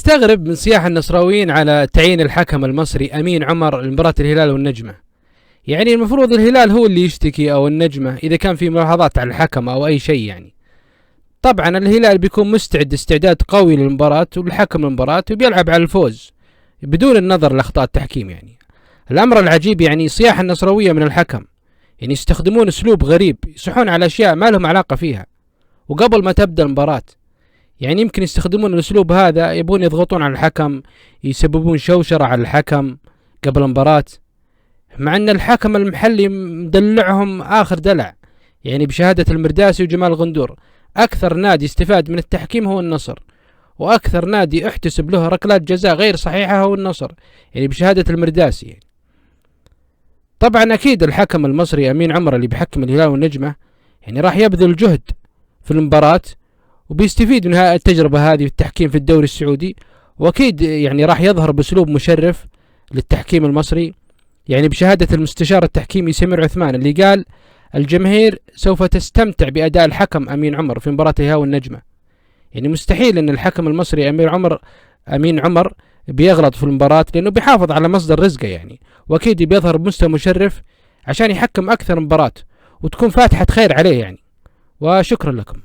مستغرب من صياح النصراويين على تعيين الحكم المصري أمين عمر لمباراة الهلال والنجمة. يعني المفروض الهلال هو اللي يشتكي أو النجمة إذا كان في ملاحظات على الحكم أو أي شيء. يعني طبعا الهلال بيكون مستعد استعداد قوي للمباراة وللحكم المباراة وبيلعب على الفوز بدون النظر لأخطاء التحكيم. يعني الأمر العجيب يعني صياح النصراوية من الحكم، يعني يستخدمون أسلوب غريب، يصحون على أشياء ما لهم علاقة فيها وقبل ما تبدأ المباراة. يعني يمكن يستخدمون الأسلوب هذا، يبون يضغطون على الحكم، يسببون شوشرة على الحكم قبل المباراة، مع أن الحكم المحلي مدلعهم آخر دلع. يعني بشهادة المرداسي وجمال غندور أكثر نادي استفاد من التحكيم هو النصر، وأكثر نادي احتسب له ركلات جزاء غير صحيحة هو النصر، يعني بشهادة المرداسي. يعني طبعا أكيد الحكم المصري أمين عمر اللي بيحكم الهلال والنجمة يعني راح يبذل جهد في المباراة وبيستفيد من التجربة هذه في التحكيم في الدوري السعودي، وأكيد يعني راح يظهر بأسلوب مشرف للتحكيم المصري. يعني بشهادة المستشار التحكيمي سمير عثمان اللي قال الجماهير سوف تستمتع بأداء الحكم أمين عمر في مباراة الهلال والنجمة. يعني مستحيل أن الحكم المصري أمين عمر بيغلط في المباراة، لأنه بيحافظ على مصدر رزقه يعني، وأكيد بيظهر بمستوى مشرف عشان يحكم أكثر مباراة وتكون فاتحة خير عليه يعني. وشكرا لكم.